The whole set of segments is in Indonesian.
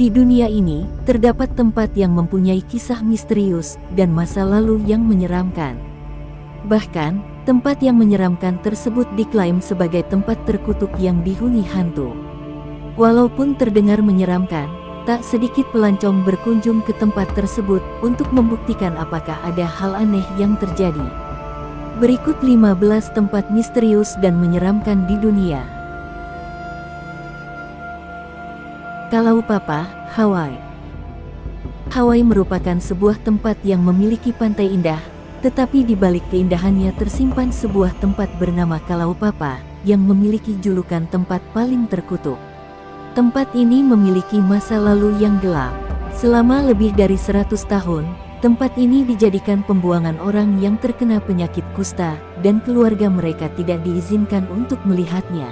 Di dunia ini, terdapat tempat yang mempunyai kisah misterius dan masa lalu yang menyeramkan. Bahkan, tempat yang menyeramkan tersebut diklaim sebagai tempat terkutuk yang dihuni hantu. Walaupun terdengar menyeramkan, tak sedikit pelancong berkunjung ke tempat tersebut untuk membuktikan apakah ada hal aneh yang terjadi. Berikut 15 tempat misterius dan menyeramkan di dunia. Kalaupapa, Hawaii. Hawaii merupakan sebuah tempat yang memiliki pantai indah, tetapi di balik keindahannya tersimpan sebuah tempat bernama Kalaupapa, yang memiliki julukan tempat paling terkutuk. Tempat ini memiliki masa lalu yang gelap. Selama lebih dari 100 tahun, tempat ini dijadikan pembuangan orang yang terkena penyakit kusta, dan keluarga mereka tidak diizinkan untuk melihatnya.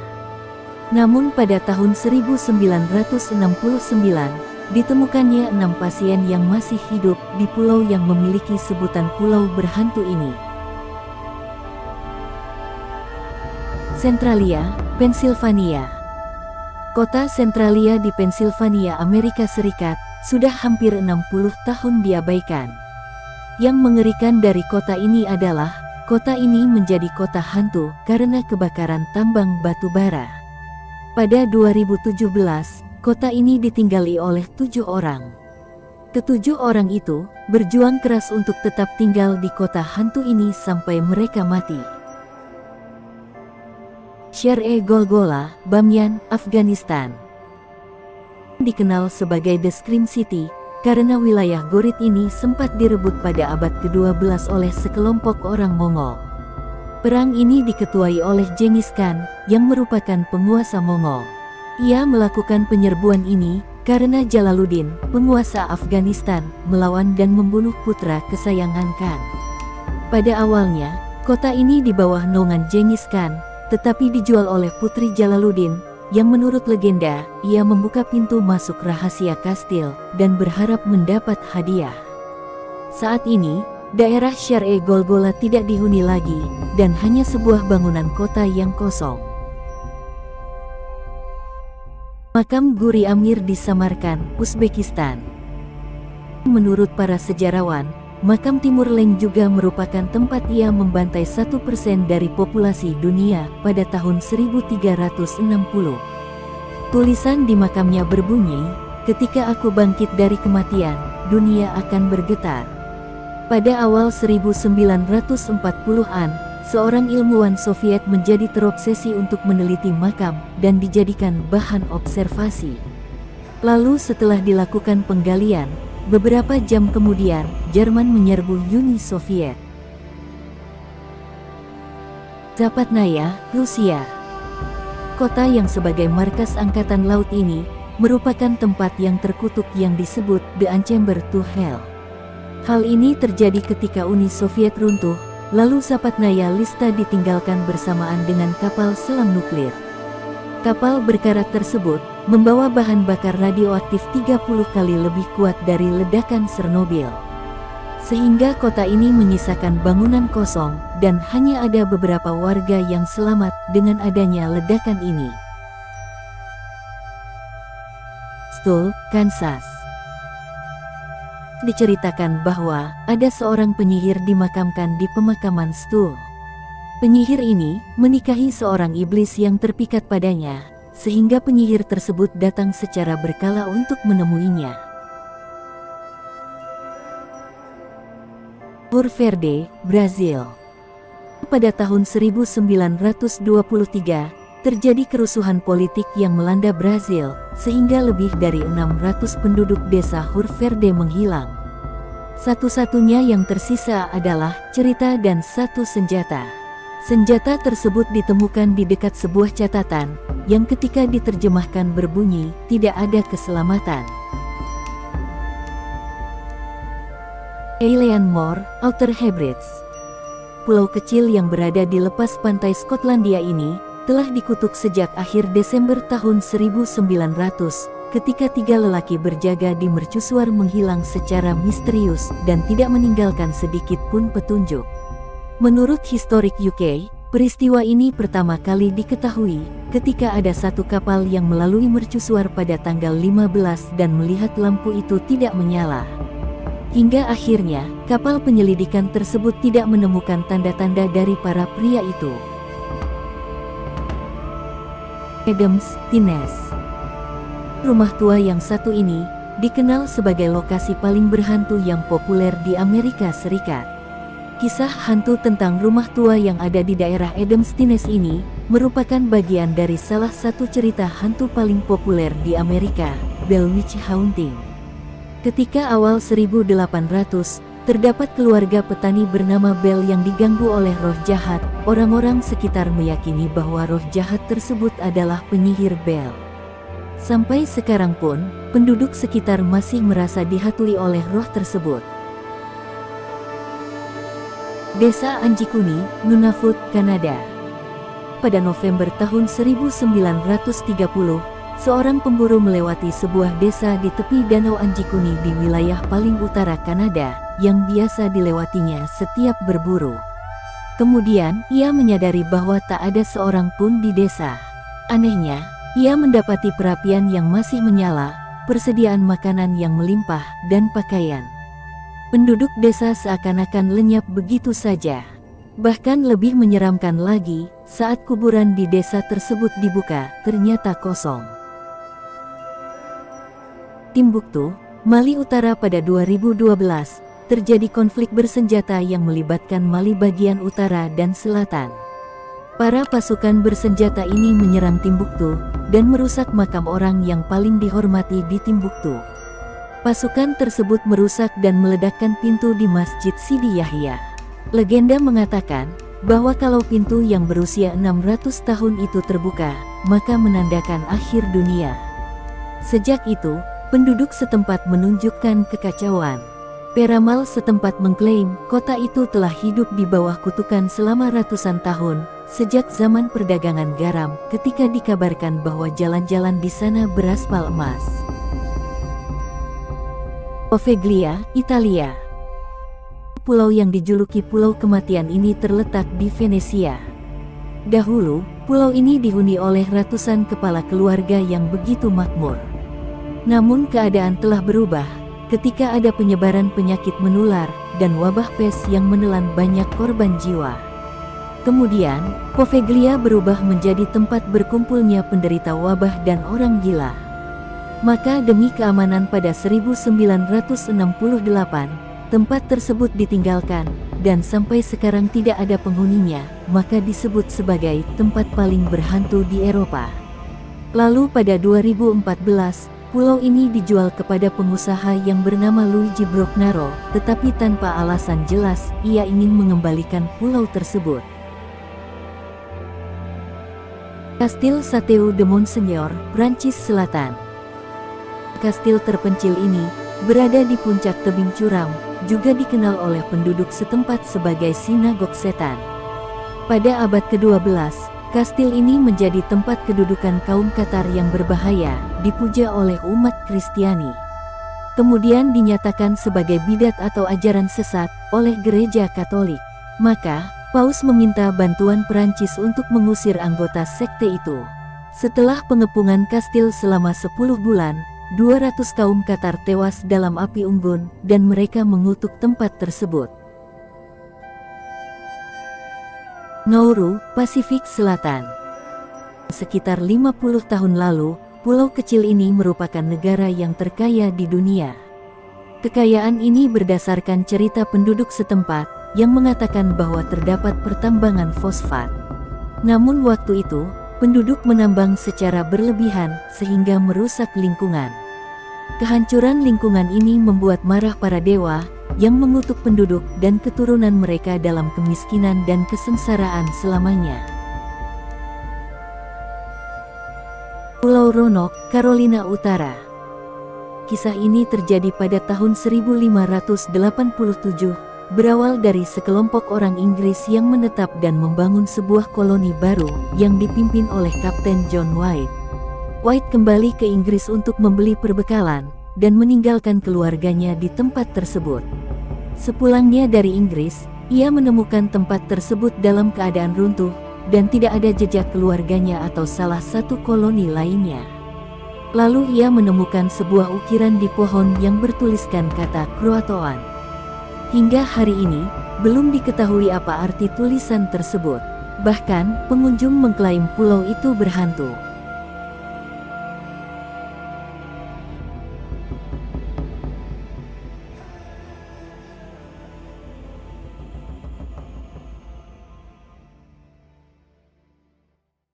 Namun pada tahun 1969, ditemukannya 6 pasien yang masih hidup di pulau yang memiliki sebutan Pulau Berhantu ini. Centralia, Pennsylvania. Kota Centralia di Pennsylvania, Amerika Serikat, sudah hampir 60 tahun diabaikan. Yang mengerikan dari kota ini adalah, kota ini menjadi kota hantu karena kebakaran tambang batu bara. Pada 2017, kota ini ditinggali oleh 7 orang. Ketujuh orang itu berjuang keras untuk tetap tinggal di kota hantu ini sampai mereka mati. Shar-e-Golgola, Bamyan, Afghanistan. Dikenal sebagai The Scream City, karena wilayah Gorit ini sempat direbut pada abad ke-12 oleh sekelompok orang Mongol. Perang ini diketuai oleh Genghis Khan, yang merupakan penguasa Mongol. Ia melakukan penyerbuan ini, karena Jalaluddin, penguasa Afghanistan, melawan dan membunuh putra kesayangan Khan. Pada awalnya, kota ini di bawah naungan Genghis Khan, tetapi dijual oleh putri Jalaluddin, yang menurut legenda, ia membuka pintu masuk rahasia kastil, dan berharap mendapat hadiah. Saat ini, daerah Shar-e-Golgola tidak dihuni lagi, dan hanya sebuah bangunan kota yang kosong. Makam Guri Amir di Samarkand, Uzbekistan. Menurut para sejarawan, makam Timur Leng juga merupakan tempat ia membantai 1% dari populasi dunia pada tahun 1360. Tulisan di makamnya berbunyi, "Ketika aku bangkit dari kematian, dunia akan bergetar." Pada awal 1940-an, seorang ilmuwan Soviet menjadi terobsesi untuk meneliti makam dan dijadikan bahan observasi. Lalu setelah dilakukan penggalian, beberapa jam kemudian, Jerman menyerbu Uni Soviet. Zapatnaya, Rusia. Kota yang sebagai markas angkatan laut ini, merupakan tempat yang terkutuk yang disebut The Unchamber to Hell. Hal ini terjadi ketika Uni Soviet runtuh, lalu Zapatnaya Lista ditinggalkan bersamaan dengan kapal selam nuklir. Kapal berkarat tersebut membawa bahan bakar radioaktif 30 kali lebih kuat dari ledakan Chernobyl. Sehingga kota ini menyisakan bangunan kosong, dan hanya ada beberapa warga yang selamat dengan adanya ledakan ini. Stoll, Kansas. Diceritakan bahwa ada seorang penyihir dimakamkan di pemakaman Stoll. Penyihir ini menikahi seorang iblis yang terpikat padanya, sehingga penyihir tersebut datang secara berkala untuk menemuinya. Rio Verde, Brazil. Pada tahun 1923, terjadi kerusuhan politik yang melanda Brazil, sehingga lebih dari 600 penduduk desa Rio Verde menghilang. Satu-satunya yang tersisa adalah cerita dan satu senjata. Senjata tersebut ditemukan di dekat sebuah catatan, yang ketika diterjemahkan berbunyi, "Tidak ada keselamatan." Eilean Mor, Outer Hebrides. Pulau kecil yang berada di lepas pantai Skotlandia ini, telah dikutuk sejak akhir Desember tahun 1900, ketika 3 lelaki berjaga di mercusuar menghilang secara misterius dan tidak meninggalkan sedikit pun petunjuk. Menurut Historic UK, Peristiwa ini pertama kali diketahui ketika ada satu kapal yang melalui mercusuar pada tanggal 15 dan melihat lampu itu tidak menyala. Hingga akhirnya, kapal penyelidikan tersebut tidak menemukan tanda-tanda dari para pria itu. Adams, Tines. Rumah tua yang satu ini dikenal sebagai lokasi paling berhantu yang populer di Amerika Serikat. Kisah hantu tentang rumah tua yang ada di daerah Adams, Tines ini merupakan bagian dari salah satu cerita hantu paling populer di Amerika, Bell Witch Haunting. Ketika awal 1800, terdapat keluarga petani bernama Bell yang diganggu oleh roh jahat. Orang-orang sekitar meyakini bahwa roh jahat tersebut adalah penyihir Bell. Sampai sekarang pun, penduduk sekitar masih merasa dihantui oleh roh tersebut. Desa Anjikuni, Nunavut, Kanada. Pada November tahun 1930, seorang pemburu melewati sebuah desa di tepi Danau Anjikuni di wilayah paling utara Kanada, yang biasa dilewatinya setiap berburu. Kemudian, ia menyadari bahwa tak ada seorang pun di desa. Anehnya, ia mendapati perapian yang masih menyala, persediaan makanan yang melimpah, dan pakaian. Penduduk desa seakan-akan lenyap begitu saja. Bahkan lebih menyeramkan lagi, saat kuburan di desa tersebut dibuka, ternyata kosong. Timbuktu, Mali Utara pada 2012, terjadi konflik bersenjata yang melibatkan Mali bagian utara dan selatan. Para pasukan bersenjata ini menyerang Timbuktu, dan merusak makam orang yang paling dihormati di Timbuktu. Pasukan tersebut merusak dan meledakkan pintu di Masjid Sidi Yahya. Legenda mengatakan bahwa kalau pintu yang berusia 600 tahun itu terbuka, maka menandakan akhir dunia. Sejak itu, penduduk setempat menunjukkan kekacauan. Peramal setempat mengklaim kota itu telah hidup di bawah kutukan selama ratusan tahun, sejak zaman perdagangan garam, ketika dikabarkan bahwa jalan-jalan di sana beraspal emas. Poveglia, Italia. Pulau yang dijuluki Pulau Kematian ini terletak di Venesia. Dahulu, pulau ini dihuni oleh ratusan kepala keluarga yang begitu makmur. Namun keadaan telah berubah ketika ada penyebaran penyakit menular dan wabah pes yang menelan banyak korban jiwa. Kemudian, Poveglia berubah menjadi tempat berkumpulnya penderita wabah dan orang gila. Maka demi keamanan pada 1968, tempat tersebut ditinggalkan, dan sampai sekarang tidak ada penghuninya, maka disebut sebagai tempat paling berhantu di Eropa. Lalu pada 2014, pulau ini dijual kepada pengusaha yang bernama Luigi Brognaro, tetapi tanpa alasan jelas, ia ingin mengembalikan pulau tersebut. Kastil Château de Monseigneur, Prancis Selatan. Kastil terpencil ini berada di puncak tebing curam, juga dikenal oleh penduduk setempat sebagai sinagog setan. Pada abad ke-12, kastil ini menjadi tempat kedudukan kaum Katar yang berbahaya, dipuja oleh umat Kristiani. Kemudian dinyatakan sebagai bidat atau ajaran sesat oleh Gereja Katolik. Maka, Paus meminta bantuan Perancis untuk mengusir anggota sekte itu. Setelah pengepungan kastil selama 10 bulan, 200 kaum Katar tewas dalam api unggun, dan mereka mengutuk tempat tersebut. Nauru, Pasifik Selatan. Sekitar 50 tahun lalu, pulau kecil ini merupakan negara yang terkaya di dunia. Kekayaan ini berdasarkan cerita penduduk setempat, yang mengatakan bahwa terdapat pertambangan fosfat. Namun waktu itu, penduduk menambang secara berlebihan, sehingga merusak lingkungan. Kehancuran lingkungan ini membuat marah para dewa, yang mengutuk penduduk dan keturunan mereka dalam kemiskinan dan kesengsaraan selamanya. Pulau Roanoke, Carolina Utara. Kisah ini terjadi pada tahun 1587, berawal dari sekelompok orang Inggris yang menetap dan membangun sebuah koloni baru, yang dipimpin oleh Kapten John White. White kembali ke Inggris untuk membeli perbekalan, dan meninggalkan keluarganya di tempat tersebut. Sepulangnya dari Inggris, ia menemukan tempat tersebut dalam keadaan runtuh, dan tidak ada jejak keluarganya atau salah satu koloni lainnya. Lalu ia menemukan sebuah ukiran di pohon yang bertuliskan kata Croatoan. Hingga hari ini, belum diketahui apa arti tulisan tersebut. Bahkan, pengunjung mengklaim pulau itu berhantu.